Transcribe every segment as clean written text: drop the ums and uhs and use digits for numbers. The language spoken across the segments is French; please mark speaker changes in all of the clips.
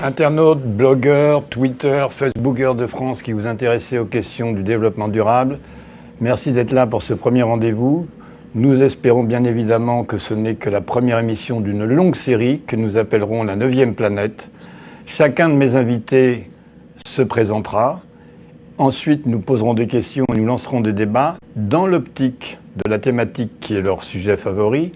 Speaker 1: Internautes, blogueurs, Twitter, Facebookers de France qui vous intéressez aux questions du développement durable, merci d'être là pour ce premier rendez-vous. Nous espérons bien évidemment que ce n'est que la première émission d'une longue série que nous appellerons la 9e planète. Chacun de mes invités se présentera. Ensuite, nous poserons des questions et nous lancerons des débats dans l'optique de la thématique qui est leur sujet favori,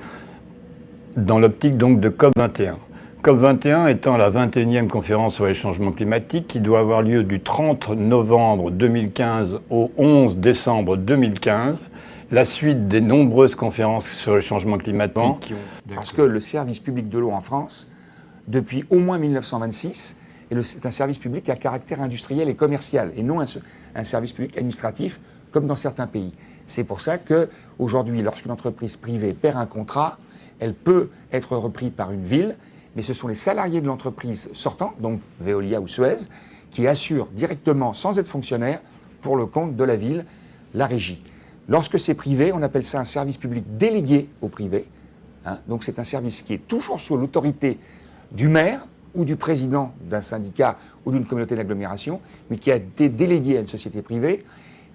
Speaker 1: dans l'optique donc de COP21. COP21 étant la 21e conférence sur les changements climatiques qui doit avoir lieu du 30 novembre 2015 au 11 décembre 2015, la suite des nombreuses conférences sur les changements climatiques.
Speaker 2: Parce que le service public de l'eau en France, depuis au moins 1926, c'est un service public à caractère industriel et commercial, et non un service public administratif, comme dans certains pays. C'est pour ça qu'aujourd'hui, lorsqu'une entreprise privée perd un contrat, elle peut être reprise par une ville, mais ce sont les salariés de l'entreprise sortante, donc Veolia ou Suez, qui assurent directement, sans être fonctionnaires, pour le compte de la ville, la régie. Lorsque c'est privé, on appelle ça un service public délégué au privé. Donc c'est un service qui est toujours sous l'autorité du maire ou du président d'un syndicat ou d'une communauté d'agglomération, mais qui a été délégué à une société privée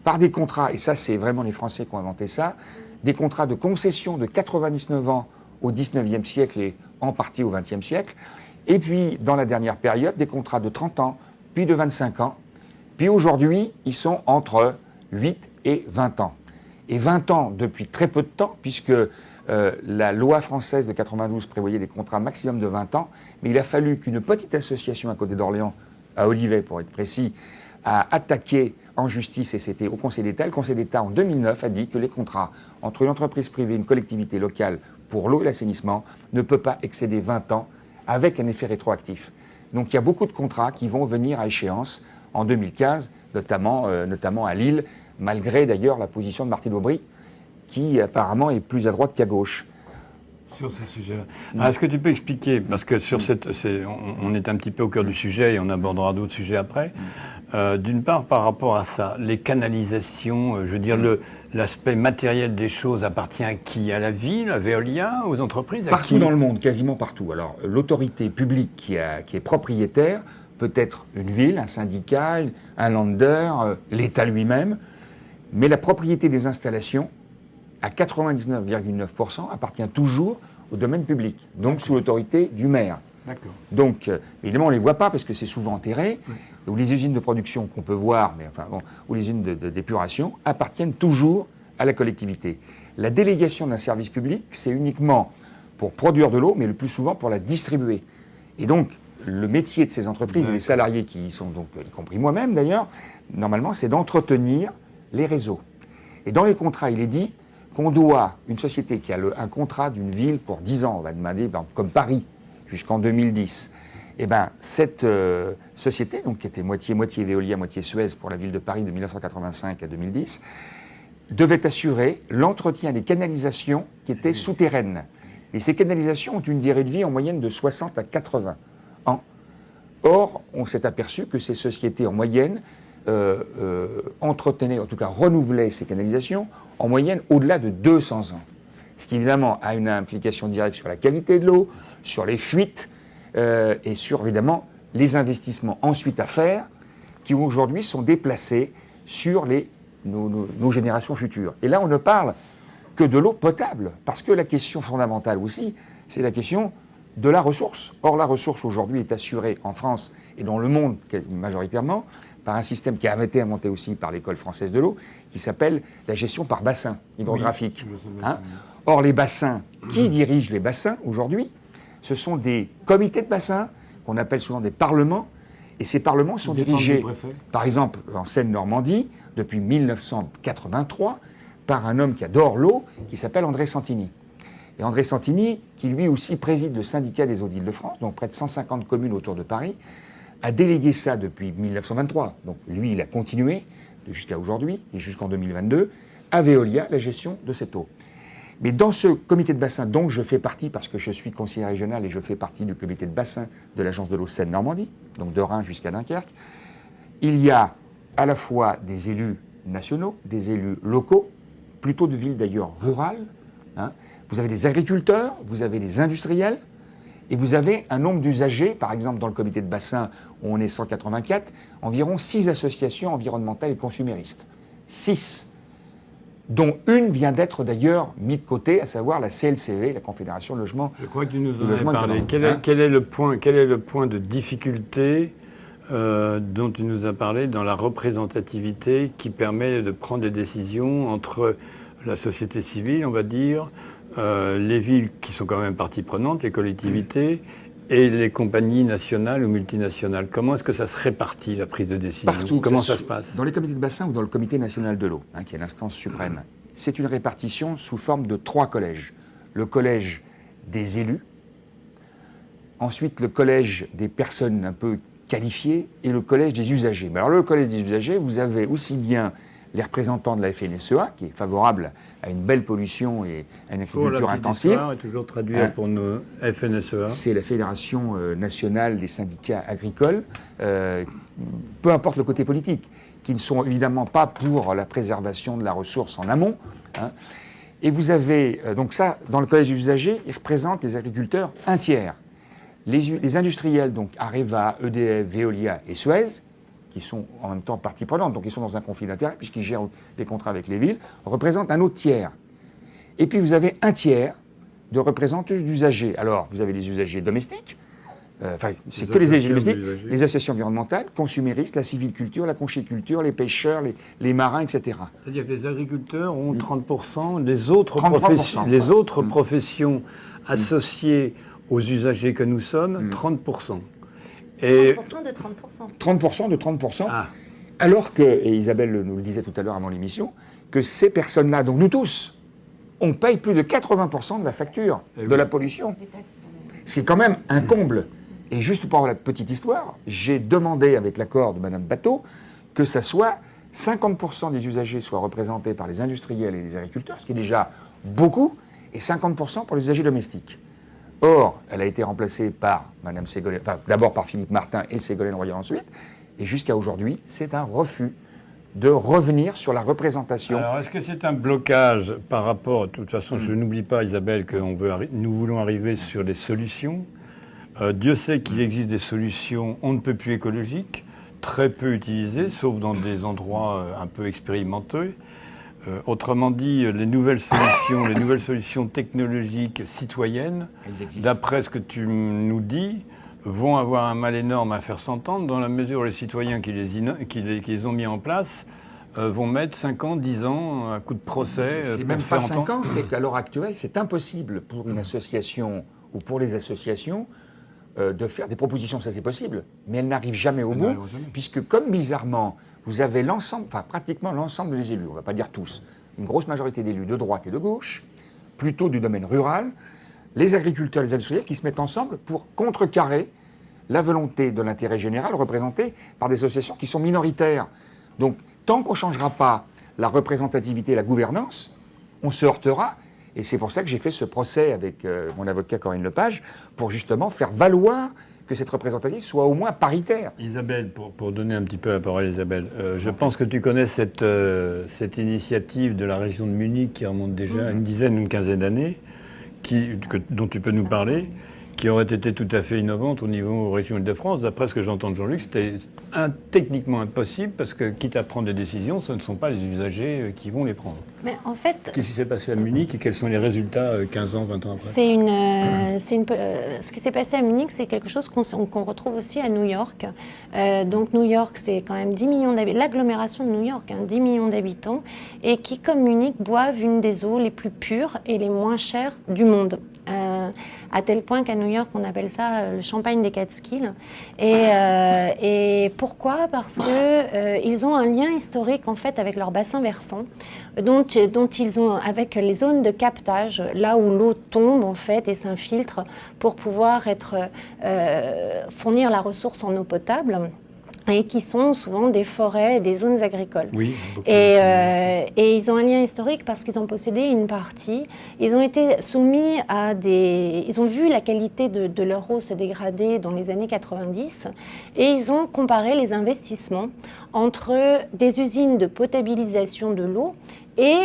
Speaker 2: par des contrats, et ça c'est vraiment les Français qui ont inventé ça, des contrats de concession de 99 ans au 19e siècle et en partie au 20e siècle, et puis dans la dernière période, des contrats de 30 ans, puis de 25 ans, puis aujourd'hui, ils sont entre 8 et 20 ans. Et 20 ans depuis très peu de temps, puisque la loi française de 92 prévoyait des contrats maximum de 20 ans, mais il a fallu qu'une petite association à côté d'Orléans, à Olivet pour être précis, a attaqué en justice, et c'était au Conseil d'État. Le Conseil d'État, en 2009, a dit que les contrats entre une entreprise privée et une collectivité locale pour l'eau et l'assainissement ne peut pas excéder 20 ans avec un effet rétroactif. Donc il y a beaucoup de contrats qui vont venir à échéance en 2015, notamment à Lille, malgré d'ailleurs la position de Martine Aubry, qui apparemment est plus à droite qu'à gauche.
Speaker 1: Sur ce sujet-là. Est-ce que tu peux expliquer, parce que sur on est un petit peu au cœur du sujet et on abordera d'autres sujets après, d'une part par rapport à ça, les canalisations, je veux dire l'aspect matériel des choses appartient à qui? À la ville, à Veolia, aux entreprises?
Speaker 2: Partout dans le monde, quasiment partout. Alors l'autorité publique qui est propriétaire peut être une ville, un syndicat, un lander, l'État lui-même, mais la propriété des installations, à 99,9%, appartient toujours au domaine public, donc sous l'autorité du maire.
Speaker 1: D'accord.
Speaker 2: Donc, évidemment, on ne les voit pas parce que c'est souvent enterré, ou les usines de production qu'on peut voir, ou les usines d'épuration, appartiennent toujours à la collectivité. La délégation d'un service public, c'est uniquement pour produire de l'eau, mais le plus souvent pour la distribuer. Et donc, le métier de ces entreprises et des salariés qui y sont, donc, y compris moi-même d'ailleurs, normalement, c'est d'entretenir les réseaux. Et dans les contrats, il est dit qu'on doit, une société qui a un contrat d'une ville pour 10 ans, on va demander, comme Paris, jusqu'en 2010, et cette société, donc, qui était moitié Veolia, moitié Suez pour la ville de Paris de 1985 à 2010, devait assurer l'entretien des canalisations qui étaient souterraines. Et ces canalisations ont une durée de vie en moyenne de 60 à 80 ans. Or, on s'est aperçu que ces sociétés, en moyenne, entretenaient, en tout cas renouvelaient ces canalisations, en moyenne au-delà de 200 ans. Ce qui évidemment a une implication directe sur la qualité de l'eau, sur les fuites et sur évidemment les investissements ensuite à faire qui aujourd'hui sont déplacés sur nos générations futures. Et là on ne parle que de l'eau potable, parce que la question fondamentale aussi, c'est la question de la ressource. Or la ressource aujourd'hui est assurée en France et dans le monde majoritairement par un système qui a été inventé aussi par l'École française de l'eau, qui s'appelle la gestion par bassin hydrographique. Or, les bassins, qui dirigent les bassins aujourd'hui? Ce sont des comités de bassins, qu'on appelle souvent des parlements, et ces parlements sont dirigés, par exemple, en Seine-Normandie, depuis 1983, par un homme qui adore l'eau, qui s'appelle André Santini. Et André Santini, qui lui aussi préside le syndicat des eaux d'Île-de-France, donc près de 150 communes autour de Paris, a délégué ça depuis 1923. Donc lui, il a continué jusqu'à aujourd'hui et jusqu'en 2022 à Veolia la gestion de cette eau. Mais dans ce comité de bassin dont je fais partie, parce que je suis conseiller régional et je fais partie du comité de bassin de l'agence de l'eau Seine-Normandie, donc de Reims jusqu'à Dunkerque, il y a à la fois des élus nationaux, des élus locaux, plutôt de villes d'ailleurs rurales. Vous avez des agriculteurs, vous avez des industriels, Et vous avez un nombre d'usagers, par exemple dans le comité de bassin, où on est 184, environ 6 associations environnementales et consuméristes. 6, dont une vient d'être d'ailleurs mise de côté, à savoir la CLCV, la Confédération de Logement.
Speaker 1: Je crois que tu nous en as parlé. Quel est le point de difficulté dont tu nous as parlé dans la représentativité qui permet de prendre des décisions entre la société civile, on va dire, les villes qui sont quand même partie prenante, les collectivités, et les compagnies nationales ou multinationales? Comment est-ce que ça se répartit, la prise de décision?
Speaker 2: Partout.
Speaker 1: Comment ça se passe?
Speaker 2: Dans les comités de bassin ou dans le comité national de l'eau, qui est l'instance suprême, c'est une répartition sous forme de 3 collèges. Le collège des élus, ensuite le collège des personnes un peu qualifiées et le collège des usagers. Mais alors le collège des usagers, vous avez aussi bien les représentants de la FNSEA, qui est favorable à une belle pollution et à une agriculture intensive.
Speaker 1: Est toujours traduit pour nos FNSEA.
Speaker 2: C'est la Fédération nationale des syndicats agricoles, peu importe le côté politique, qui ne sont évidemment pas pour la préservation de la ressource en amont. Et vous avez, donc ça, dans le collège des usagers, ils représentent les agriculteurs un tiers. Les industriels, donc Areva, EDF, Veolia et Suez, qui sont en même temps partie prenante, donc ils sont dans un conflit d'intérêts, puisqu'ils gèrent les contrats avec les villes, représentent un autre tiers. Et puis vous avez un tiers de représentants d'usagers. Alors, vous avez les usagers domestiques, c'est que les usagers domestiques, les associations environnementales, consuméristes, la civiculture, la conchyliculture, les pêcheurs, les marins, etc.
Speaker 1: C'est-à-dire que les agriculteurs ont 30%, les autres
Speaker 2: 33%.
Speaker 1: professions associées aux usagers que nous sommes, 30%.
Speaker 3: 30% de 30%.
Speaker 2: 30% de 30%. Alors que, et Isabelle nous le disait tout à l'heure avant l'émission, que ces personnes-là, donc nous tous, on paye plus de 80% de la facture de la pollution. C'est quand même un comble. Et juste pour la petite histoire, j'ai demandé, avec l'accord de Mme Bateau, que ça soit 50% des usagers soient représentés par les industriels et les agriculteurs, ce qui est déjà beaucoup, et 50% pour les usagers domestiques. Or, elle a été remplacée par Mme Ségolène, d'abord par Philippe Martin et Ségolène Royal ensuite, et jusqu'à aujourd'hui, c'est un refus de revenir sur la représentation.
Speaker 1: Alors, est-ce que c'est un blocage par rapport, de toute façon, je n'oublie pas, Isabelle, que nous voulons arriver sur les solutions. Dieu sait qu'il existe des solutions on ne peut plus écologiques, très peu utilisées, sauf dans des endroits un peu expérimentés. Autrement dit, les nouvelles solutions technologiques citoyennes, d'après ce que tu nous dis, vont avoir un mal énorme à faire s'entendre dans la mesure où les citoyens qui les ont mis en place vont mettre 5 ans, 10 ans, un coup de procès.
Speaker 2: C'est même pas 5 ans, c'est qu'à l'heure actuelle, c'est impossible pour une association ou pour les associations de faire des propositions, ça c'est possible, mais elles n'arrivent jamais au bout, puisque comme bizarrement, vous avez pratiquement l'ensemble des élus, on ne va pas dire tous, une grosse majorité d'élus de droite et de gauche, plutôt du domaine rural, les agriculteurs et les industriels qui se mettent ensemble pour contrecarrer la volonté de l'intérêt général représentée par des associations qui sont minoritaires. Donc, tant qu'on ne changera pas la représentativité et la gouvernance, on se heurtera. Et c'est pour ça que j'ai fait ce procès avec mon avocat Corinne Lepage, pour justement faire valoir que cette représentativité soit au moins paritaire.
Speaker 1: Isabelle, pour donner un petit peu la parole à Isabelle, je pense que tu connais cette initiative de la région de Munich qui remonte déjà à une dizaine, une quinzaine d'années, dont tu peux nous parler, qui aurait été tout à fait innovante au niveau région Île-de-France. D'après ce que j'entends de Jean-Luc, c'était techniquement impossible parce que, quitte à prendre des décisions, ce ne sont pas les usagers qui vont les prendre.
Speaker 3: Mais en fait,
Speaker 1: qu'est-ce qui s'est passé à Munich et quels sont les résultats 15 ans, 20 ans après?
Speaker 3: Ce qui s'est passé à Munich, c'est quelque chose qu'on retrouve aussi à New York. Donc New York, c'est quand même 10 millions d'habitants, l'agglomération de New York, 10 millions d'habitants, et qui, comme Munich, boivent une des eaux les plus pures et les moins chères du monde. À tel point qu'à New York, on appelle ça le champagne des Catskills. Et pourquoi? Parce que ils ont un lien historique en fait avec leur bassin versant, dont ils ont avec les zones de captage, là où l'eau tombe en fait et s'infiltre pour pouvoir fournir la ressource en eau potable. Et qui sont souvent des forêts et des zones agricoles.
Speaker 1: Oui,
Speaker 3: et ils ont un lien historique parce qu'ils en possédaient une partie. Ils ont été soumis à ils ont vu la qualité de leur eau se dégrader dans les années 90 et ils ont comparé les investissements entre des usines de potabilisation de l'eau et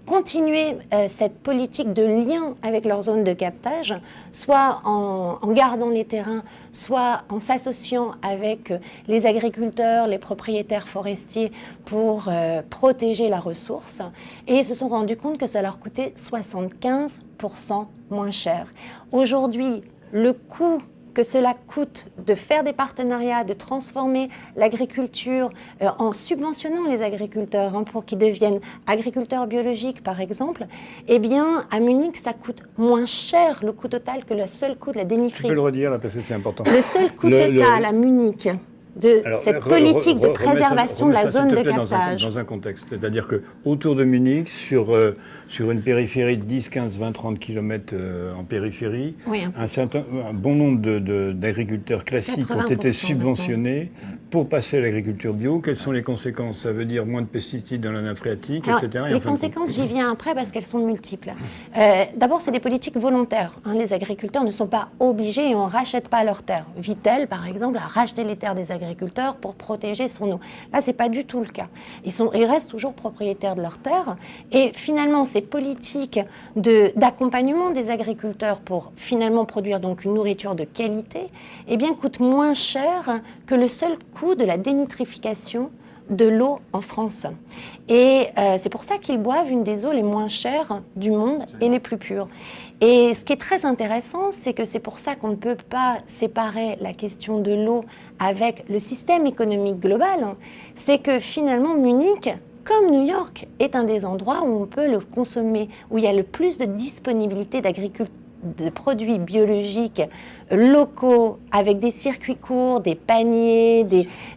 Speaker 3: continuer cette politique de lien avec leur zone de captage, soit en gardant les terrains, soit en s'associant avec les agriculteurs, les propriétaires forestiers pour protéger la ressource. Et ils se sont rendus compte que ça leur coûtait 75% moins cher. Aujourd'hui, le coût que cela coûte de faire des partenariats, de transformer l'agriculture en subventionnant les agriculteurs pour qu'ils deviennent agriculteurs biologiques par exemple, eh bien à Munich ça coûte moins cher le coût total que le seul coût de la dénifrerie.
Speaker 1: Tu peux le redire là parce que c'est important.
Speaker 3: Le seul coût total à Munich de cette politique de préservation de la zone de captage.
Speaker 1: Dans un contexte, c'est-à-dire qu'autour de Munich, sur une périphérie de 10, 15, 20, 30 km en périphérie,
Speaker 3: oui,
Speaker 1: un bon nombre d'agriculteurs classiques ont été subventionnés pour passer à l'agriculture bio. Quelles sont les conséquences? Ça veut dire moins de pesticides dans la nappe phréatique, etc.
Speaker 3: Les conséquences, j'y viens après parce qu'elles sont multiples. D'abord, c'est des politiques volontaires. Les agriculteurs ne sont pas obligés et on ne rachète pas leurs terres. Vittel, par exemple, a racheté les terres des agriculteurs pour protéger son eau. Là, ce n'est pas du tout le cas. Ils restent toujours propriétaires de leurs terres. Et finalement, ces politiques d'accompagnement des agriculteurs pour finalement produire donc une nourriture de qualité, eh bien, coûtent moins cher que le seul coût de la dénitrification de l'eau en France. Et c'est pour ça qu'ils boivent une des eaux les moins chères du monde et les plus pures. Et ce qui est très intéressant, c'est que c'est pour ça qu'on ne peut pas séparer la question de l'eau avec le système économique global. C'est que finalement, Munich, comme New York, est un des endroits où on peut le consommer, où il y a le plus de disponibilité de produits biologiques locaux, avec des circuits courts, des paniers,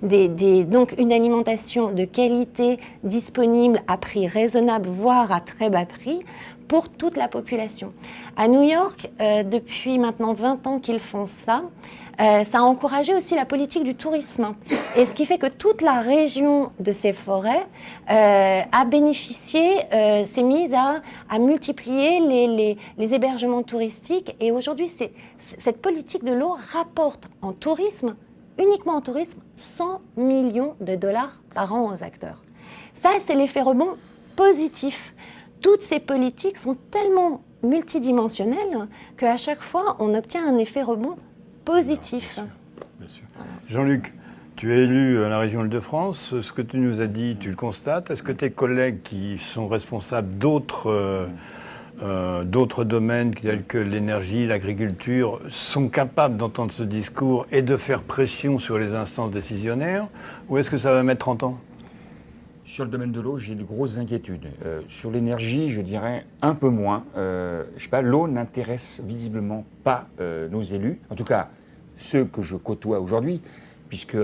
Speaker 3: donc une alimentation de qualité disponible à prix raisonnable, voire à très bas prix, pour toute la population. À New York, depuis maintenant 20 ans qu'ils font ça, ça a encouragé aussi la politique du tourisme. Et ce qui fait que toute la région de ces forêts a bénéficié, s'est mise à multiplier les hébergements touristiques. Et aujourd'hui, cette politique de l'eau rapporte en tourisme, uniquement en tourisme, 100 millions de dollars par an aux acteurs. Ça, c'est l'effet rebond positif. Toutes ces politiques sont tellement multidimensionnelles qu'à chaque fois, on obtient un effet rebond positif.
Speaker 1: Bien sûr. Jean-Luc, tu es élu à la région Île-de-France. Ce que tu nous as dit, tu le constates. Est-ce que tes collègues qui sont responsables d'autres domaines tels que l'énergie, l'agriculture, sont capables d'entendre ce discours et de faire pression sur les instances décisionnaires? Ou est-ce que ça va mettre 30 ans?
Speaker 2: Sur le domaine de l'eau, j'ai de grosses inquiétudes. Sur l'énergie, je dirais un peu moins. Je sais pas, l'eau n'intéresse visiblement pas nos élus. En tout cas, ceux que je côtoie aujourd'hui, puisque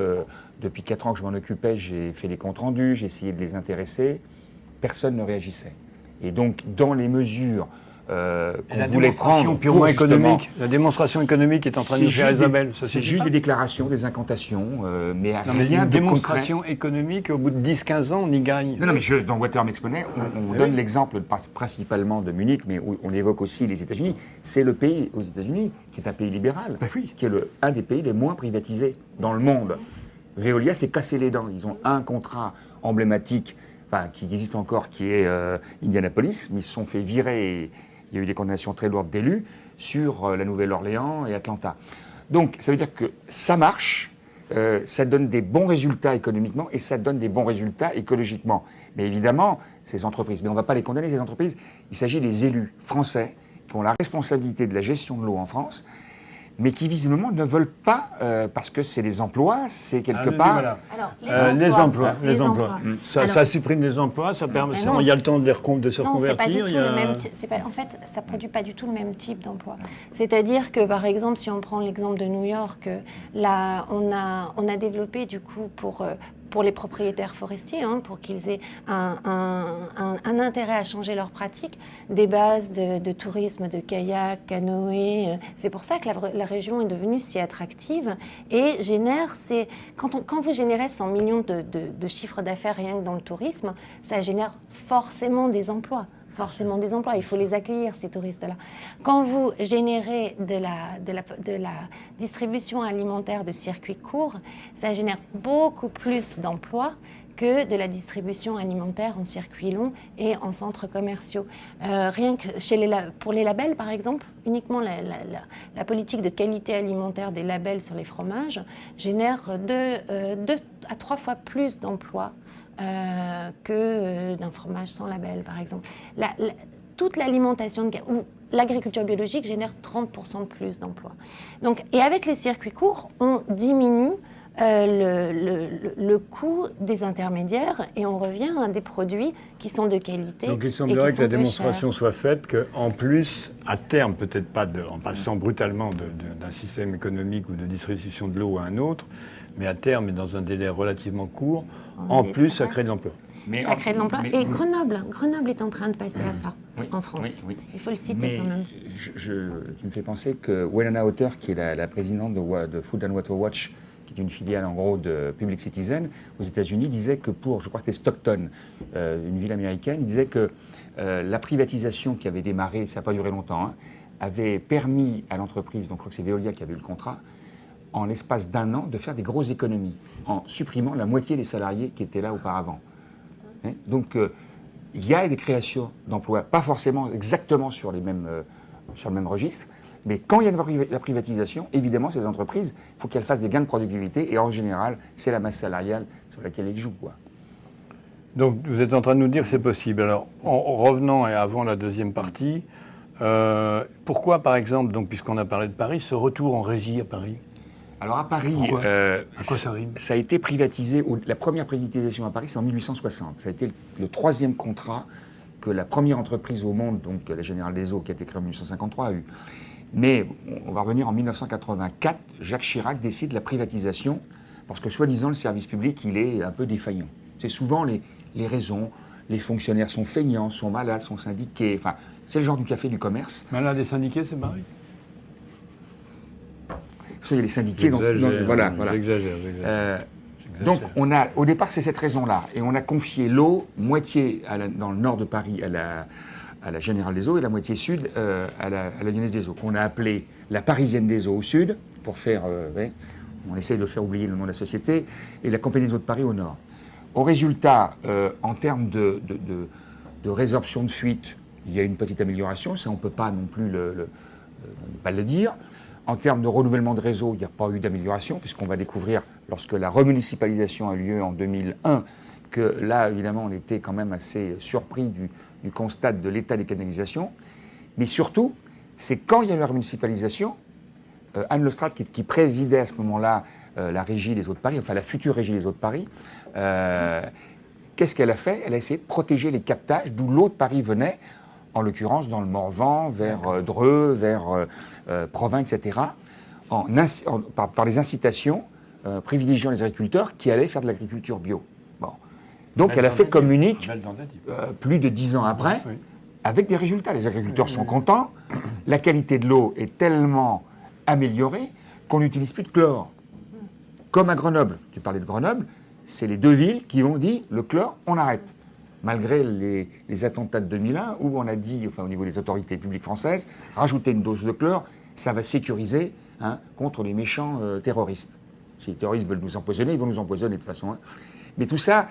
Speaker 2: depuis 4 ans que je m'en occupais, j'ai fait les comptes rendus, j'ai essayé de les intéresser. Personne ne réagissait. Et donc, dans les mesures qu'on voulait prendre
Speaker 1: purement économique, la démonstration économique est en train de nous faire Isabelle.
Speaker 2: C'est juste des déclarations, des incantations, mais rien de concret.
Speaker 1: Une démonstration économique, au bout de 10-15 ans, on y gagne.
Speaker 2: Non, mais dans Water m'exponnait, on donne l'exemple principalement de Munich, mais on évoque aussi les États-Unis. C'est le pays aux États-Unis qui est un pays libéral, qui est un des pays les moins privatisés dans le monde. Veolia s'est cassé les dents. Ils ont un contrat emblématique, qui existe encore, qui est Indianapolis, mais ils se sont fait virer. Et il y a eu des condamnations très lourdes d'élus sur la Nouvelle-Orléans et Atlanta. Donc, ça veut dire que ça marche, ça donne des bons résultats économiquement et ça donne des bons résultats écologiquement. Mais évidemment, ces entreprises, mais on ne va pas les condamner, ces entreprises, il s'agit des élus français qui ont la responsabilité de la gestion de l'eau en France, mais qui visiblement ne veulent pas, parce que c'est les emplois, c'est quelque part...
Speaker 1: Voilà.
Speaker 3: Alors,
Speaker 1: les emplois. Ça supprime les emplois, ça permet, il y a le temps de se reconvertir.
Speaker 3: Non, c'est pas du tout le même. En fait, ça produit pas du tout le même type d'emploi. C'est-à-dire que, par exemple, si on prend l'exemple de New York, là, on a développé du coup pour les propriétaires forestiers, pour qu'ils aient un intérêt à changer leurs pratiques, des bases de tourisme, de kayak, canoë. C'est pour ça que la région est devenue si attractive et génère, quand vous générez 100 millions de chiffres d'affaires rien que dans le tourisme, ça génère forcément des emplois. forcément des emplois. Il faut les accueillir, ces touristes-là. Quand vous générez de la distribution alimentaire de circuits courts, ça génère beaucoup plus d'emplois que de la distribution alimentaire en circuits longs et en centres commerciaux. Rien que pour les labels, par exemple, uniquement la politique de qualité alimentaire des labels sur les fromages génère 2 à 3 fois plus d'emplois que d'un fromage sans label, par exemple. Toute l'alimentation ou l'agriculture biologique génère 30% de plus d'emplois. Donc, et avec les circuits courts, on diminue le coût des intermédiaires et on revient à des produits qui sont de qualité.
Speaker 1: Donc il semblerait que la démonstration soit faite qu'en plus, à terme, peut-être pas en passant brutalement d'un système économique ou de distribution de l'eau à un autre, mais à terme et dans un délai relativement court, en plus ça crée de l'emploi.
Speaker 3: Ça crée de l'emploi. Et Grenoble est en train de passer à ça en France. Oui. Il faut le citer quand même.
Speaker 2: Tu me fais penser que Welana Otter, qui est la présidente de Food and Water Watch, qui est une filiale en gros de Public Citizen aux États-Unis, disait que je crois que c'était Stockton, une ville américaine, il disait que la privatisation qui avait démarré, ça n'a pas duré longtemps, avait permis à l'entreprise, donc je crois que c'est Veolia qui avait eu le contrat, en l'espace d'1 an, de faire des grosses économies, en supprimant la moitié des salariés qui étaient là auparavant. Donc il y a des créations d'emplois, pas forcément exactement sur le même registre, mais quand il y a la privatisation, évidemment, ces entreprises, il faut qu'elles fassent des gains de productivité, et en général, c'est la masse salariale sur laquelle elles jouent, quoi.
Speaker 1: Donc, vous êtes en train de nous dire que c'est possible. Alors, en revenant et avant la deuxième partie, pourquoi, par exemple, donc, puisqu'on a parlé de Paris, ce retour en régie à Paris ?
Speaker 2: Alors, à Paris,
Speaker 1: à quoi ça rime ?
Speaker 2: Ça a été privatisé, la première privatisation à Paris, c'est en 1860. Ça a été le 3e contrat que la première entreprise au monde, donc la Générale des Eaux, qui a été créée en 1853, a eu. Mais on va revenir en 1984, Jacques Chirac décide la privatisation parce que soi-disant le service public il est un peu défaillant. C'est souvent les raisons, les fonctionnaires sont feignants, sont malades, sont syndiqués, enfin c'est le genre du café du commerce.
Speaker 1: Malades et syndiqués, c'est pareil.
Speaker 2: Il y a les syndiqués, voilà.
Speaker 1: J'exagère.
Speaker 2: Donc au départ c'est cette raison-là, et on a confié l'eau, moitié dans le nord de Paris à la Générale des Eaux et la moitié sud à la Lyonnaise des Eaux, qu'on a appelée la Parisienne des Eaux au sud, pour faire, on essaye de faire oublier le nom de la société, et la Compagnie des Eaux de Paris au nord. Au résultat, en termes de résorption de fuite, il y a une petite amélioration, ça on ne peut pas non plus ne pas le dire. En termes de renouvellement de réseau, il n'y a pas eu d'amélioration, puisqu'on va découvrir, lorsque la remunicipalisation a lieu en 2001, que là, évidemment, on était quand même assez surpris du constat de l'état des canalisations. Mais surtout, c'est quand il y a eu la municipalisation, Anne Lestrade, qui présidait à ce moment-là la régie des Eaux de Paris, enfin la future régie des Eaux de Paris, qu'est-ce qu'elle a fait ? Elle a essayé de protéger les captages d'où l'eau de Paris venait, en l'occurrence dans le Morvan, vers Dreux, vers Provins, etc., par les incitations privilégiant les agriculteurs qui allaient faire de l'agriculture bio. Bon. Donc elle a fait comme unique, plus de 10 ans après, avec des résultats. Les agriculteurs sont contents, la qualité de l'eau est tellement améliorée qu'on n'utilise plus de chlore. Comme à Grenoble, tu parlais de Grenoble, c'est les 2 villes qui ont dit le chlore, on arrête. Malgré les attentats de 2001, où on a dit, enfin au niveau des autorités publiques françaises, rajouter une dose de chlore, ça va sécuriser contre les méchants terroristes. Si les terroristes veulent nous empoisonner, ils vont nous empoisonner de toute façon. Mais tout ça,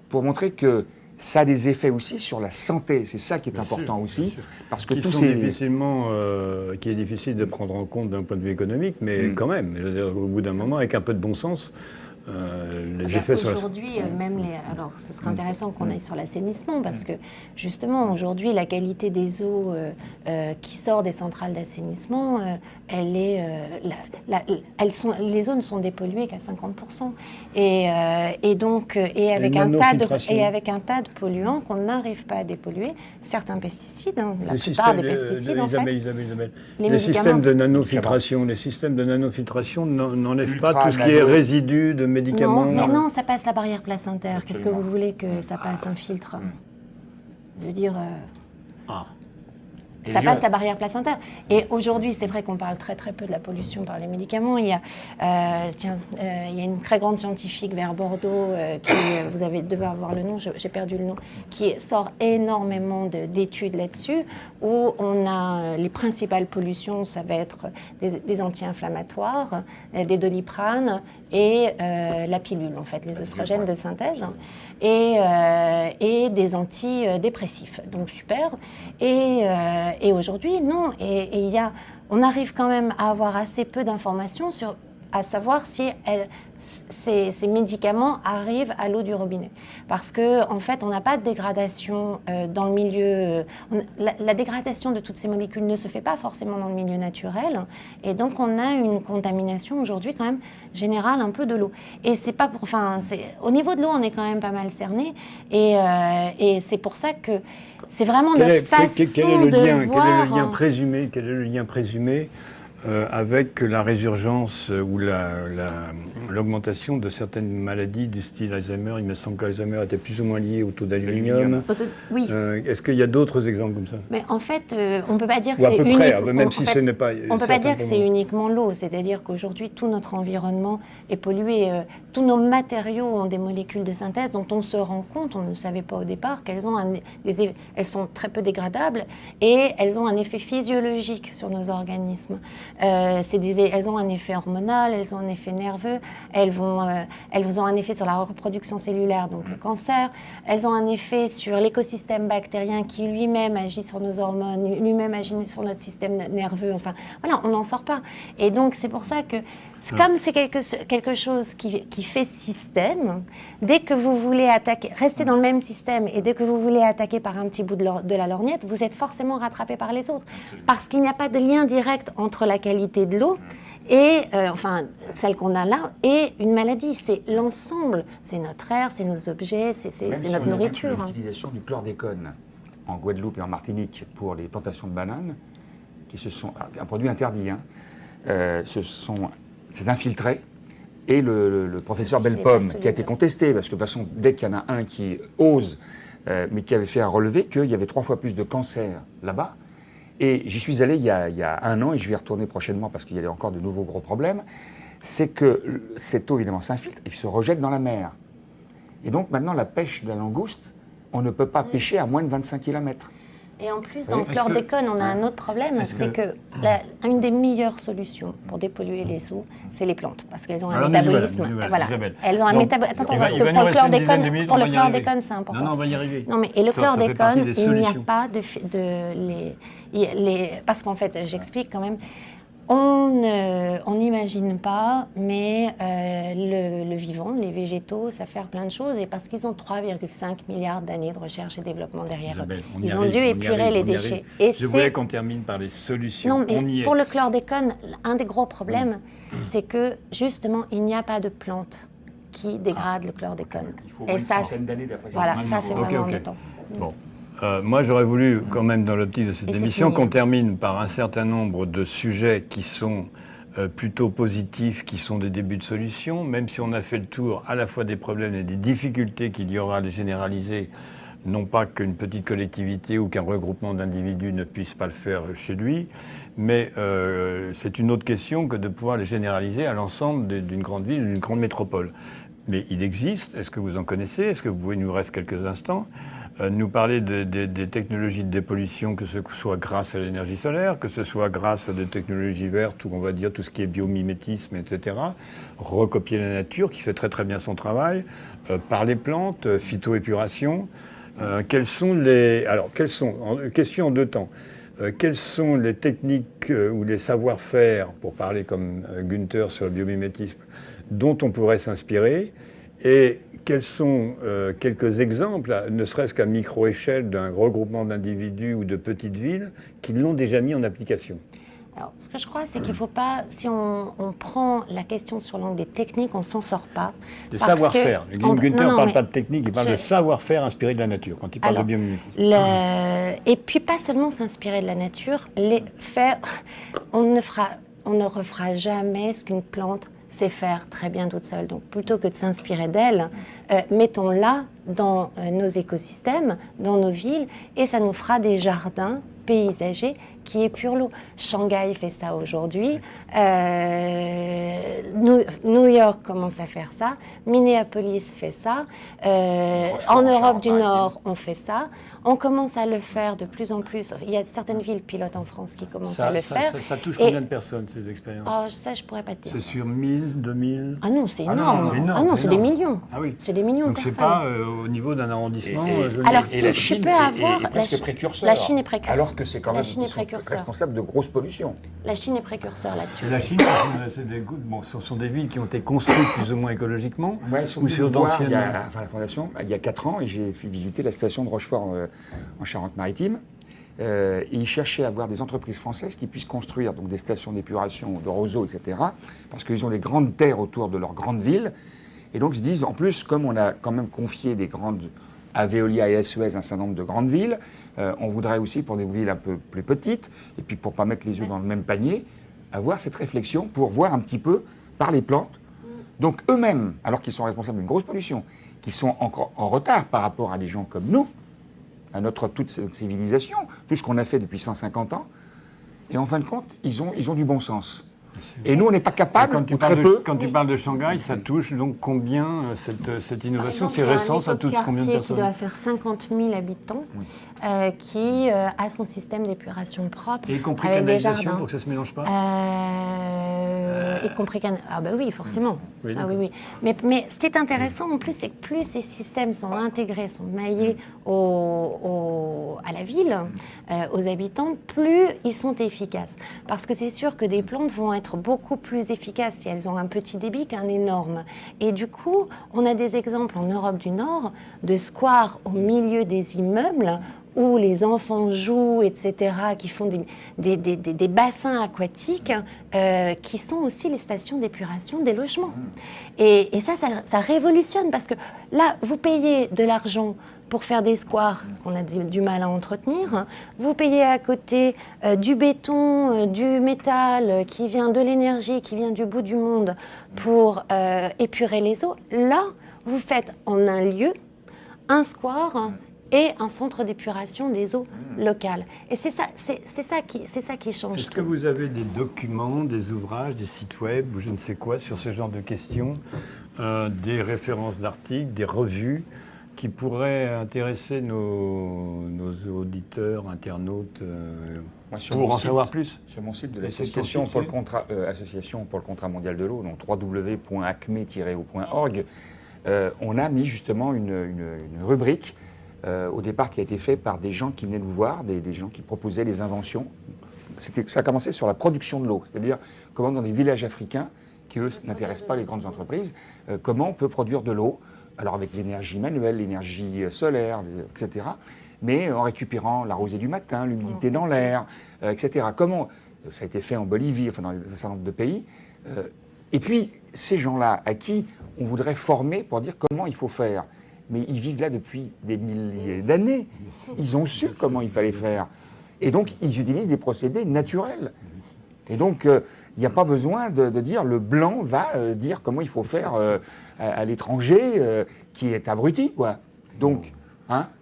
Speaker 2: pour montrer que ça a des effets aussi sur la santé. C'est ça qui est important aussi. Parce que
Speaker 1: qui est difficile de prendre en compte d'un point de vue économique, mais quand même, je veux dire, au bout d'un moment, avec un peu de bon sens, les effets sur
Speaker 3: aujourd'hui, alors ce serait intéressant qu'on aille sur l'assainissement, parce que justement, aujourd'hui, la qualité des eaux qui sort des centrales d'assainissement, les eaux ne sont dépolluées qu'à 50%. Et avec un tas de polluants qu'on n'arrive pas à dépolluer, certains pesticides, la plupart des pesticides, en fait.
Speaker 1: Les systèmes de nanofiltration, n'enlèvent pas tout ce qui est résidu de médicaments.
Speaker 3: Non, ça passe la barrière placentaire. Qu'est-ce que vous voulez que ça passe un filtre ? Je veux dire... Ça passe la barrière placentaire. Et aujourd'hui, c'est vrai qu'on parle très très peu de la pollution par les médicaments. Il y a une très grande scientifique vers Bordeaux, vous devez avoir le nom, j'ai perdu le nom, qui sort énormément d'études là-dessus, où on a les principales pollutions, ça va être des anti-inflammatoires, des Doliprane et la pilule, en fait, les oestrogènes de synthèse, et des antidépressifs. Donc super. Et aujourd'hui, non. On arrive quand même à avoir assez peu d'informations à savoir si ces médicaments arrivent à l'eau du robinet. Parce qu'en fait, on n'a pas de dégradation dans le milieu. La dégradation de toutes ces molécules ne se fait pas forcément dans le milieu naturel. Et donc, on a une contamination aujourd'hui quand même générale un peu de l'eau. Et c'est pas pour. Au niveau de l'eau, on est quand même pas mal cerné. Et c'est pour ça que c'est vraiment notre façon de voir.
Speaker 1: Quel est le lien présumé avec la résurgence ou l'augmentation de certaines maladies du style Alzheimer? Il me semble qu'Alzheimer était plus ou moins lié au taux d'aluminium.
Speaker 3: Oui.
Speaker 1: Est-ce qu'il y a d'autres exemples comme ça?
Speaker 3: Mais en fait, on ne peut pas dire que
Speaker 1: c'est
Speaker 3: uniquement...
Speaker 1: même si ce n'est pas...
Speaker 3: On ne peut pas dire que c'est uniquement l'eau. C'est-à-dire qu'aujourd'hui, tout notre environnement est pollué. Tous nos matériaux ont des molécules de synthèse dont on se rend compte, on ne savait pas au départ, qu'elles elles sont très peu dégradables et elles ont un effet physiologique sur nos organismes. Elles ont un effet hormonal, elles ont un effet nerveux, elles ont un effet sur la reproduction cellulaire, donc le cancer, elles ont un effet sur l'écosystème bactérien qui lui-même agit sur nos hormones, lui-même agit sur notre système nerveux, enfin voilà, on n'en sort pas. Et donc c'est pour ça que, comme c'est quelque chose qui fait système, dès que vous voulez rester dans le même système et dès que vous voulez attaquer par un petit bout de la lorgnette, vous êtes forcément rattrapé par les autres. Parce qu'il n'y a pas de lien direct entre la qualité de l'eau et, celle qu'on a là, et une maladie. C'est l'ensemble, c'est notre air, c'est nos objets, c'est notre nourriture.
Speaker 2: L'utilisation du chlordécone en Guadeloupe et en Martinique pour les plantations de bananes, un produit interdit, c'est infiltré. Et le professeur Bellepomme, qui a été contesté, parce que de toute façon, dès qu'il y en a un qui ose, mais qui avait fait un relevé, qu'il y avait 3 fois plus de cancers là-bas. Et j'y suis allé il y a 1 an, et je vais y retourner prochainement parce qu'il y a encore de nouveaux gros problèmes. C'est que cette eau, évidemment, s'infiltre et se rejette dans la mer. Et donc maintenant, la pêche de la langouste, on ne peut pas pêcher à moins de 25 km.
Speaker 3: Et en plus, dans le chlordécone, on a un autre problème, c'est que une des meilleures solutions pour dépolluer les eaux, c'est les plantes, parce qu'elles ont un métabolisme. Voilà. Elles ont un métabolisme. Attends, parce que pour le chlordécone, c'est important.
Speaker 1: Non, on va y arriver.
Speaker 3: Non, mais et le chlordécone, il n'y a pas parce qu'en fait, j'explique quand même. On n'imagine pas, mais le vivant, les végétaux, ça fait plein de choses, et parce qu'ils ont 3,5 milliards d'années de recherche et développement derrière eux. Ils ont dû épurer les déchets.
Speaker 1: Je voulais qu'on termine par les solutions.
Speaker 3: Non, mais pour le chlordécone, un des gros problèmes, c'est que justement, il n'y a pas de plantes qui dégradent le chlordécone.
Speaker 2: Il faut une centaine d'années d'après ça.
Speaker 3: Voilà, ça c'est vraiment embêtant.
Speaker 1: Bon. Moi, j'aurais voulu, quand même, dans l'optique de cette émission, qu'on termine par un certain nombre de sujets qui sont plutôt positifs, qui sont des débuts de solutions, même si on a fait le tour à la fois des problèmes et des difficultés qu'il y aura à les généraliser, non pas qu'une petite collectivité ou qu'un regroupement d'individus ne puisse pas le faire chez lui, mais c'est une autre question que de pouvoir les généraliser à l'ensemble d'une grande ville, d'une grande métropole. Mais il existe, est-ce que vous en connaissez? Est-ce que vous pouvez nous rester quelques instants nous parler des technologies de dépollution, que ce soit grâce à l'énergie solaire, que ce soit grâce à des technologies vertes, ou on va dire tout ce qui est biomimétisme, etc. Recopier la nature, qui fait très très bien son travail, par les plantes, phytoépuration. Question en 2 temps. Quelles sont les techniques ou les savoir-faire, pour parler comme Günther sur le biomimétisme, dont on pourrait s'inspirer, et quels sont quelques exemples, ne serait-ce qu'à micro-échelle, d'un regroupement d'individus ou de petites villes qui l'ont déjà mis en application?
Speaker 3: Alors, ce que je crois, c'est qu'il ne faut pas, si on prend la question sur l'angle des techniques, on ne s'en sort pas.
Speaker 1: De savoir-faire. Günther ne parle pas de technique, il parle de savoir-faire inspiré de la nature, quand il parle de biomimétisme.
Speaker 3: Et puis, pas seulement s'inspirer de la nature, on ne refera jamais ce qu'une plante sait faire très bien toute seule. Donc, plutôt que de s'inspirer d'elle, mettons-la dans nos écosystèmes, dans nos villes, et ça nous fera des jardins paysager qui épure l'eau. Shanghai fait ça aujourd'hui. New York commence à faire ça. Minneapolis fait ça. En Europe du Nord, on fait ça. On commence à le faire de plus en plus. Il y a certaines villes pilotes en France qui commencent à le faire.
Speaker 1: Ça touche combien de personnes, ces expériences?
Speaker 3: Oh, ça, je pourrais pas te dire.
Speaker 1: C'est sur 1000, 2000?
Speaker 3: Ah non, c'est énorme.
Speaker 1: C'est énorme.
Speaker 3: Ah non, c'est des millions.
Speaker 1: Ah oui.
Speaker 3: C'est des millions de
Speaker 1: Donc
Speaker 3: personnes.
Speaker 1: c'est pas au niveau d'un arrondissement.
Speaker 3: Alors
Speaker 2: et
Speaker 3: si
Speaker 2: la
Speaker 3: je
Speaker 2: Chine
Speaker 3: peux avoir...
Speaker 2: est presque précurseur.
Speaker 3: La Chine est précurseur.
Speaker 2: Alors que c'est quand même
Speaker 3: La Chine est précurseur.
Speaker 2: responsable de grosses pollutions.
Speaker 3: La Chine est précurseur là-dessus.
Speaker 1: Et la Chine, ce sont des villes qui ont été construites plus ou moins écologiquement.
Speaker 2: Ouais, ils sont
Speaker 1: ou
Speaker 2: venus
Speaker 1: sur
Speaker 2: nous voir,
Speaker 1: d'anciennes.
Speaker 2: la Fondation, il y a 4 ans, et j'ai fait visiter la station de Rochefort en Charente-Maritime. Et ils cherchaient à avoir des entreprises françaises qui puissent construire donc, des stations d'épuration de roseaux, etc. Parce qu'ils ont des grandes terres autour de leurs grandes villes. Et donc ils se disent, en plus, comme on a quand même confié des grandes à Veolia et SES un certain nombre de grandes villes, on voudrait aussi, pour des villes un peu plus petites, et puis pour ne pas mettre les œufs dans le même panier, avoir cette réflexion pour voir un petit peu par les plantes. Donc eux-mêmes, alors qu'ils sont responsables d'une grosse pollution, qui sont encore en retard par rapport à des gens comme nous, à toute cette civilisation, tout ce qu'on a fait depuis 150 ans, et en fin de compte, ils ont du bon sens. Et nous, on n'est pas capables, ou très peu.
Speaker 1: Quand tu parles de Shanghai, ça touche donc combien cette innovation? C'est récent, ça touche combien de personnes?
Speaker 3: Qui doit faire 50 000 habitants, qui a son système d'épuration propre.
Speaker 1: Et y compris
Speaker 3: avec des
Speaker 1: canalisation
Speaker 3: jardins.
Speaker 1: pour que ça ne se mélange pas?
Speaker 3: Y compris Ah ben oui, forcément.
Speaker 1: Oui,
Speaker 3: ah oui, oui. Mais ce qui est intéressant en plus, c'est que plus ces systèmes sont intégrés, sont maillés à la ville, aux habitants, plus ils sont efficaces. Parce que c'est sûr que des plantes vont être beaucoup plus efficaces si elles ont un petit débit qu'un énorme. Et du coup, on a des exemples en Europe du Nord de squares au milieu des immeubles où les enfants jouent, etc., qui font des bassins aquatiques, qui sont aussi les stations d'épuration des logements. Et ça révolutionne, parce que là, vous payez de l'argent pour faire des squares qu'on a du mal à entretenir, vous payez à côté du béton, du métal, qui vient de l'énergie, qui vient du bout du monde, pour épurer les eaux. Là, vous faites en un lieu un square et un centre d'épuration des eaux locales. Et c'est ça qui change.
Speaker 1: Est-ce que vous avez des documents, des ouvrages, des sites web ou je ne sais quoi sur ce genre de questions, des références d'articles, des revues qui pourraient intéresser nos auditeurs, internautes, pour en savoir plus?
Speaker 2: Sur mon site de l'association pour le contrat mondial de l'eau, donc www.acme-o.org, on a mis justement une rubrique au départ qui a été fait par des gens qui venaient nous voir, des gens qui proposaient des inventions. Ça a commencé sur la production de l'eau, c'est-à-dire comment dans des villages africains, qui eux n'intéressent pas les grandes entreprises, comment on peut produire de l'eau, alors avec l'énergie manuelle, l'énergie solaire, etc., mais en récupérant la rosée du matin, l'humidité dans l'air, etc. Comment ça a été fait en Bolivie, enfin dans un certain nombre de pays. Et puis, ces gens-là, à qui on voudrait former pour dire comment il faut faire, mais ils vivent là depuis des milliers d'années. Ils ont su comment il fallait faire. Et donc, ils utilisent des procédés naturels. Et donc, il n'y a pas besoin de dire le blanc va dire comment il faut faire à l'étranger, qui est abruti, quoi. Donc,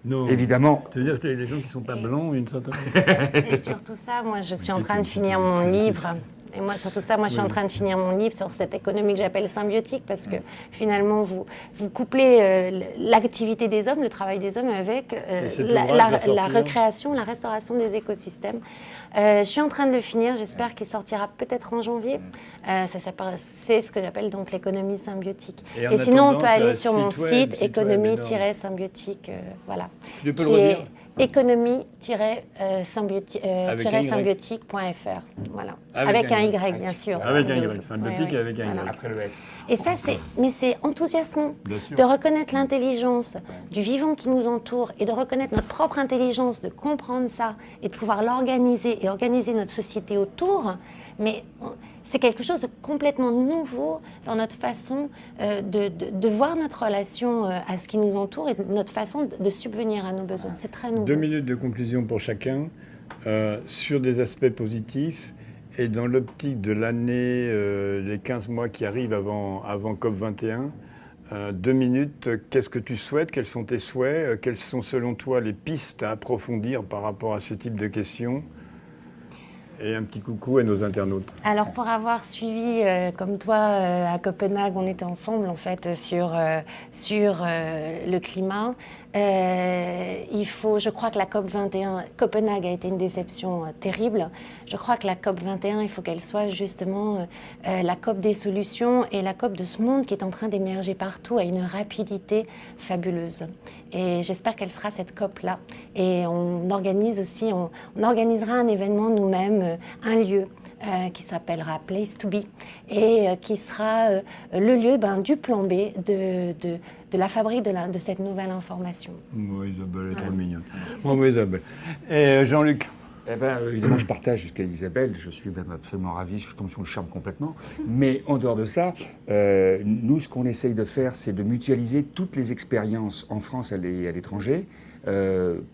Speaker 1: non.
Speaker 2: Évidemment.
Speaker 1: Tu veux dire que les gens qui ne sont pas blancs, une certaine...
Speaker 3: Et surtout ça, moi, je suis en train de finir mon livre. Et moi, surtout ça, je suis en train de finir mon livre sur cette économie que j'appelle symbiotique, parce que finalement, vous couplez l'activité des hommes, le travail des hommes, avec la recréation, la restauration des écosystèmes. Je suis en train de le finir, j'espère qu'il sortira peut-être en janvier. C'est ce que j'appelle donc l'économie symbiotique. Et sinon, on peut aller sur mon site, économie-symbiotique, voilà.
Speaker 1: Tu peux le redire ?
Speaker 3: économie-symbiotique.fr, voilà. Avec un Y, bien sûr.
Speaker 1: Avec un Y, symbiotique et avec un Y.
Speaker 2: Après le S.
Speaker 3: Et ça, c'est enthousiasmant de reconnaître l'intelligence du vivant qui nous entoure et de reconnaître notre propre intelligence, de comprendre ça et de pouvoir l'organiser et organiser notre société autour. Mais c'est quelque chose de complètement nouveau dans notre façon de voir notre relation à ce qui nous entoure et notre façon de subvenir à nos besoins. C'est très nouveau.
Speaker 1: 2 minutes de conclusion pour chacun sur des aspects positifs et dans l'optique de l'année, les 15 mois qui arrivent avant COP21. 2 minutes, qu'est-ce que tu souhaites? Quels sont tes souhaits? Quelles sont selon toi les pistes à approfondir par rapport à ce type de questions? Et un petit coucou à nos internautes.
Speaker 3: Alors pour avoir suivi, comme toi, à Copenhague, on était ensemble en fait sur le climat. Je crois que la COP21, Copenhague a été une déception terrible. Je crois que la COP21, il faut qu'elle soit justement la COP des solutions et la COP de ce monde qui est en train d'émerger partout à une rapidité fabuleuse. Et j'espère qu'elle sera cette COP-là. Et on organisera un événement nous-mêmes, un lieu qui s'appellera Place to Be et qui sera le lieu du plan B de la fabrique de cette nouvelle information.
Speaker 1: Oui, Isabelle est trop mignonne. Bravo Isabelle. Et Jean-Luc?
Speaker 2: Évidemment, je partage ce qu'a dit Isabelle, je suis même absolument ravi, je tombe sur le charme complètement. Mais en dehors de ça, nous, ce qu'on essaye de faire, c'est de mutualiser toutes les expériences en France et à l'étranger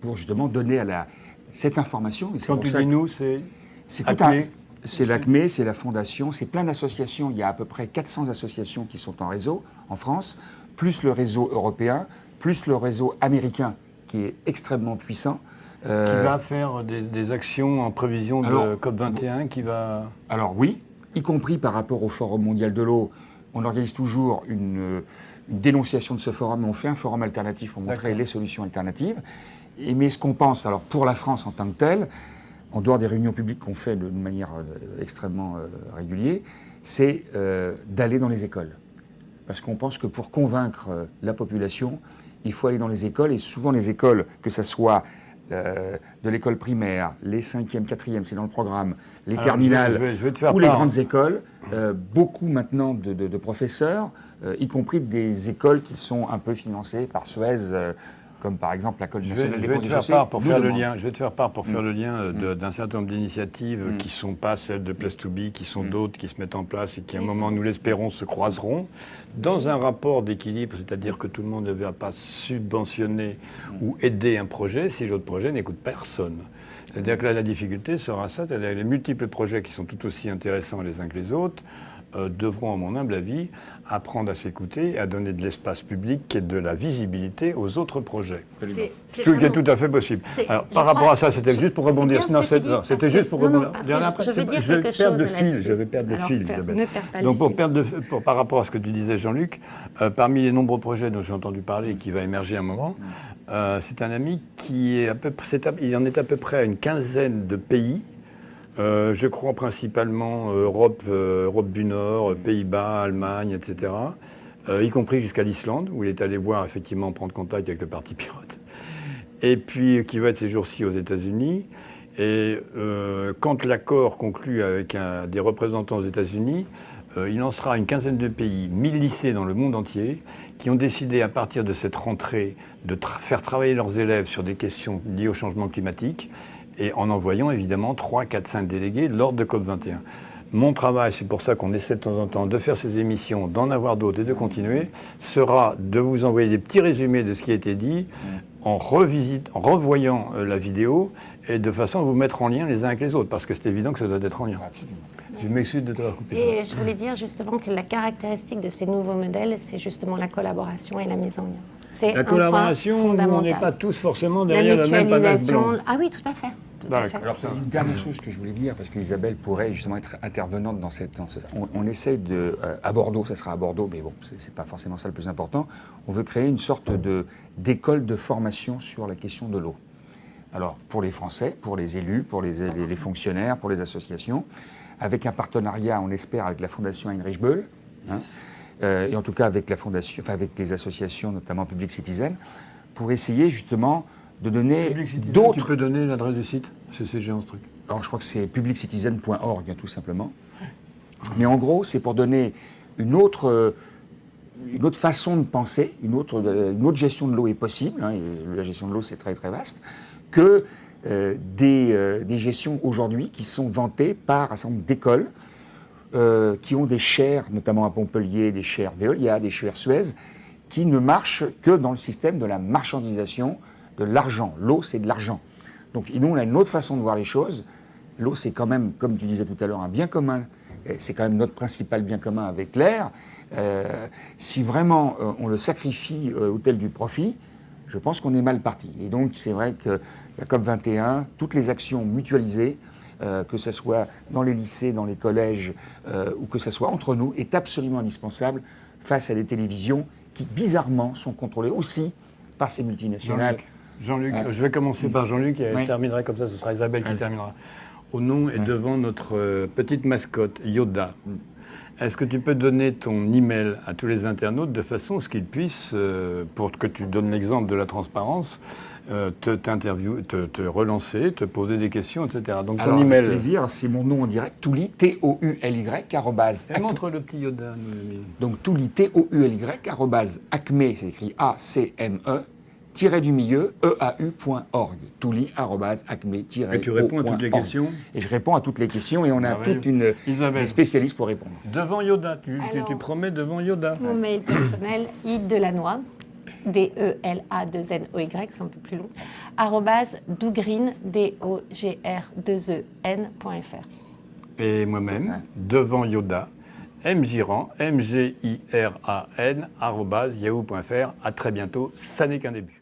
Speaker 2: pour justement donner cette information. Et
Speaker 1: quand tu dis nous, c'est
Speaker 2: ACME, c'est l'ACME, c'est la fondation, c'est plein d'associations. Il y a à peu près 400 associations qui sont en réseau en France, plus le réseau européen, plus le réseau américain qui est extrêmement puissant.
Speaker 1: Qui va faire des actions en prévision de COP21
Speaker 2: Alors oui, y compris par rapport au Forum mondial de l'eau. On organise toujours une dénonciation de ce forum, on fait un forum alternatif pour montrer les solutions alternatives. Mais ce qu'on pense, alors pour la France en tant que telle, en dehors des réunions publiques qu'on fait de manière extrêmement régulière, c'est d'aller dans les écoles. Parce qu'on pense que pour convaincre la population, il faut aller dans les écoles, et souvent les écoles, que ce soit de l'école primaire, les 5e, 4e, c'est dans le programme, les terminales ou les grandes écoles, beaucoup maintenant de professeurs, y compris des écoles qui sont un peu financées par Suez, comme par exemple la Colle nationale des ponts et chaussées.
Speaker 1: Je vais te faire part pour faire le lien d'un certain nombre d'initiatives qui ne sont pas celles de Place to Be, qui sont d'autres qui se mettent en place et qui, à un moment, nous l'espérons, se croiseront dans un rapport d'équilibre, c'est-à-dire que tout le monde ne va pas subventionner ou aider un projet si l'autre projet n'écoute personne. C'est-à-dire que là, la difficulté sera ça, c'est-à-dire que les multiples projets qui sont tout aussi intéressants les uns que les autres devront, à mon humble avis, apprendre à s'écouter et à donner de l'espace public et de la visibilité aux autres projets. Ce qui est tout à fait possible. Alors, par rapport à ça, c'était juste pour rebondir. C'était juste pour rebondir.
Speaker 3: Je veux dire quelque chose là-dessus.
Speaker 1: Je vais perdre le fil, Isabelle. Donc, par rapport à ce que tu disais, Jean-Luc, parmi les nombreux projets dont j'ai entendu parler et qui va émerger à un moment, c'est un ami qui est il en est à peu près à une quinzaine de pays. Je crois principalement Europe du Nord, Pays-Bas, Allemagne, etc., y compris jusqu'à l'Islande, où il est allé voir, effectivement, prendre contact avec le Parti Pirate. Et puis, qui va être ces jours-ci aux États-Unis. Et quand l'accord conclut avec des représentants aux États-Unis, il lancera une quinzaine de pays, 1000 lycées dans le monde entier, qui ont décidé, à partir de cette rentrée, de faire travailler leurs élèves sur des questions liées au changement climatique, et en envoyant évidemment 3, 4, 5 délégués lors de COP21. Mon travail, c'est pour ça qu'on essaie de temps en temps de faire ces émissions, d'en avoir d'autres et de continuer, sera de vous envoyer des petits résumés de ce qui a été dit, en revoyant la vidéo, et de façon à vous mettre en lien les uns avec les autres, parce que c'est évident que ça doit être en lien.
Speaker 2: Absolument.
Speaker 1: Je m'excuse de t'avoir coupé.
Speaker 3: Et je voulais dire justement que la caractéristique de ces nouveaux modèles, c'est justement la collaboration et la mise en lien. C'est
Speaker 1: la collaboration, on n'est pas tous forcément derrière le même panache blanc.
Speaker 3: Ah oui, tout à fait.
Speaker 2: Alors, une dernière chose que je voulais dire, parce qu'Isabelle pourrait justement être intervenante dans cette... On essaie à Bordeaux, ça sera à Bordeaux, mais bon, c'est pas forcément ça le plus important. On veut créer une sorte d'école de formation sur la question de l'eau. Alors, pour les Français, pour les élus, pour les fonctionnaires, pour les associations, avec un partenariat, on espère, avec la Fondation Heinrich Böll, et en tout cas avec la Fondation, avec les associations, notamment Public Citizen, pour essayer justement de donner d'autres...
Speaker 1: Tu peux donner l'adresse du site? C'est géant ce truc.
Speaker 2: Alors je crois que c'est publiccitizen.org, tout simplement. Mais en gros, c'est pour donner une autre façon de penser, une autre gestion de l'eau est possible, la gestion de l'eau c'est très très vaste, que des gestions aujourd'hui qui sont vantées par un certain nombre d'écoles qui ont des chaires, notamment à Montpellier, des chaires Veolia, des chaires Suez, qui ne marchent que dans le système de la marchandisation de l'argent. L'eau, c'est de l'argent. Donc nous, on a une autre façon de voir les choses. L'eau, c'est quand même, comme tu disais tout à l'heure, un bien commun c'est quand même notre principal bien commun avec l'air, si vraiment on le sacrifie au tel du profit, je pense qu'on est mal parti. Et donc c'est vrai que la COP21, toutes les actions mutualisées, que ce soit dans les lycées, dans les collèges, ou que ce soit entre nous, est absolument indispensable face à des télévisions qui, bizarrement, sont contrôlées aussi par ces multinationales.
Speaker 1: Jean-Luc, je vais commencer par Jean-Luc et je terminerai comme ça, ce sera Isabelle qui terminera. Au nom et devant notre petite mascotte, Yoda, est-ce que tu peux donner ton email à tous les internautes de façon à ce qu'ils puissent, pour que tu donnes l'exemple de la transparence, te relancer, te poser des questions, etc. Donc ton email.
Speaker 2: Avec plaisir, c'est mon nom en direct, Touly, T-O-U-L-Y, @
Speaker 1: montre le petit Yoda.
Speaker 2: Donc Touly, T-O-U-L-Y, @ acme, c'est écrit A-C-M-E, du milieu, eau.org. Touly, @acme,
Speaker 1: Et tu réponds à toutes les questions.
Speaker 2: Et je réponds à toutes les questions et on a toute des spécialistes pour répondre.
Speaker 1: Devant Yoda, tu promets devant Yoda.
Speaker 3: Mon mail personnel, Delanoy, DELA2NOY, c'est un peu plus long, @dougreen, DOGR2EN.fr.
Speaker 1: Et moi-même, devant Yoda, mgiran, MGIRAN, @yahoo.fr. À très bientôt, ça n'est qu'un début.